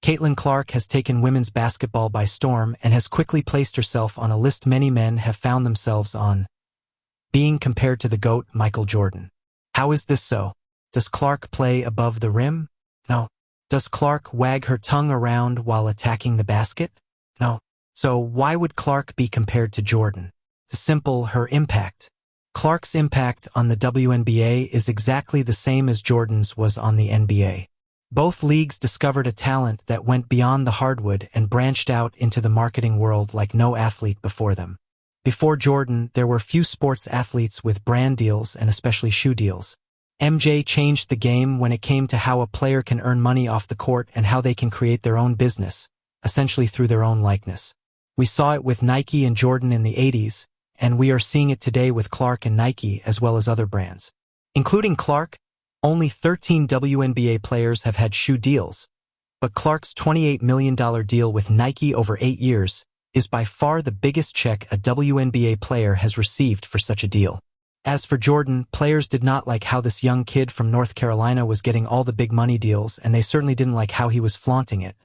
Caitlin Clark has taken women's basketball by storm and has quickly placed herself on a list many men have found themselves on, being compared to the GOAT, Michael Jordan. How is this so? Does Clark play above the rim? No. Does Clark wag her tongue around while attacking the basket? No. So why would Clark be compared to Jordan? The simple, her impact. Clark's impact on the WNBA is exactly the same as Jordan's was on the NBA. Both leagues discovered a talent that went beyond the hardwood and branched out into the marketing world like no athlete before them. Before Jordan, there were few sports athletes with brand deals and especially shoe deals. MJ changed the game when it came to how a player can earn money off the court and how they can create their own business, essentially through their own likeness. We saw it with Nike and Jordan in the 80s, and we are seeing it today with Clark and Nike as well as other brands. Including Clark, only 13 WNBA players have had shoe deals, but Clark's $28 million deal with Nike over 8 years is by far the biggest check a WNBA player has received for such a deal. As for Jordan, players did not like how this young kid from North Carolina was getting all the big money deals, and they certainly didn't like how he was flaunting it.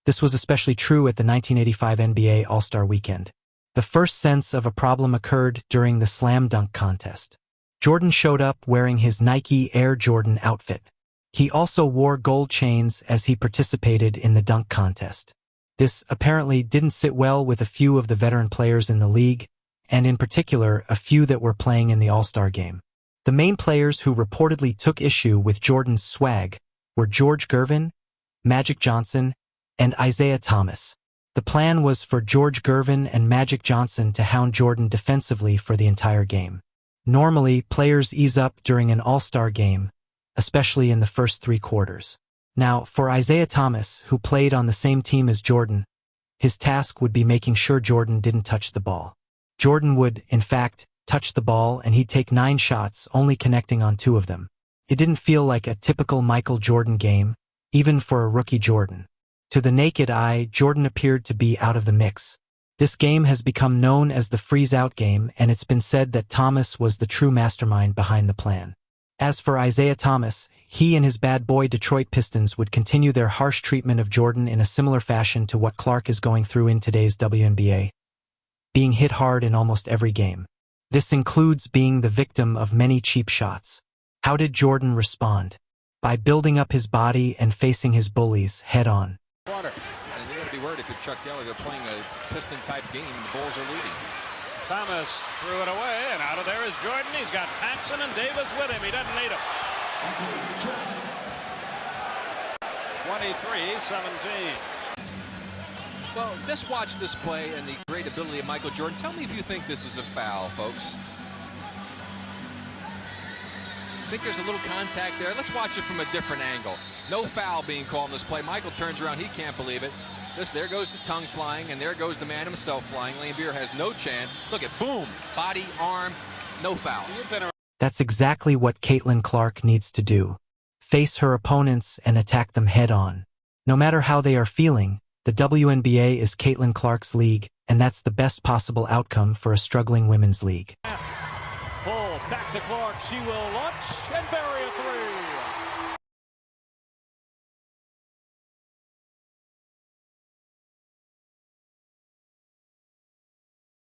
This was especially true at the 1985 NBA All-Star Weekend. The first sense of a problem occurred during the slam dunk contest. Jordan showed up wearing his Nike Air Jordan outfit. He also wore gold chains as he participated in the dunk contest. This apparently didn't sit well with a few of the veteran players in the league, and in particular, a few that were playing in the All-Star game. The main players who reportedly took issue with Jordan's swag were George Gervin, Magic Johnson, and Isaiah Thomas. The plan was for George Gervin and Magic Johnson to hound Jordan defensively for the entire game. Normally, players ease up during an All-Star game, especially in the first 3 quarters. Now, for Isaiah Thomas, who played on the same team as Jordan, his task would be making sure Jordan didn't touch the ball. Jordan would, in fact, touch the ball and he'd take 9 shots, only connecting on 2 of them. It didn't feel like a typical Michael Jordan game, even for a rookie Jordan. To the naked eye, Jordan appeared to be out of the mix. This game has become known as the freeze-out game, and it's been said that Thomas was the true mastermind behind the plan. As for Isaiah Thomas, he and his bad boy Detroit Pistons would continue their harsh treatment of Jordan in a similar fashion to what Clark is going through in today's WNBA, being hit hard in almost every game. This includes being the victim of many cheap shots. How did Jordan respond? By building up his body and facing his bullies head-on. And you got to be worried if you're Chuck Daly. They're playing a Piston-type game. The Bulls are leading. Thomas threw it away, and out of there is Jordan. He's got Paxson and Davis with him. He doesn't need him. 23-17. Well, just watch this play and the great ability of Michael Jordan. Tell me if you think this is a foul, folks. I think there's a little contact there. Let's watch it from a different angle. No foul being called in this play. Michael turns around. He can't believe it. There goes the tongue flying, and there goes the man himself flying. Lambier has no chance. Look at, boom, body, arm, no foul. That's exactly what Caitlin Clark needs to do. Face her opponents and attack them head-on. No matter how they are feeling, the WNBA is Caitlin Clark's league, and that's the best possible outcome for a struggling women's league. Pull back to Clark. She will launch and bury a 3.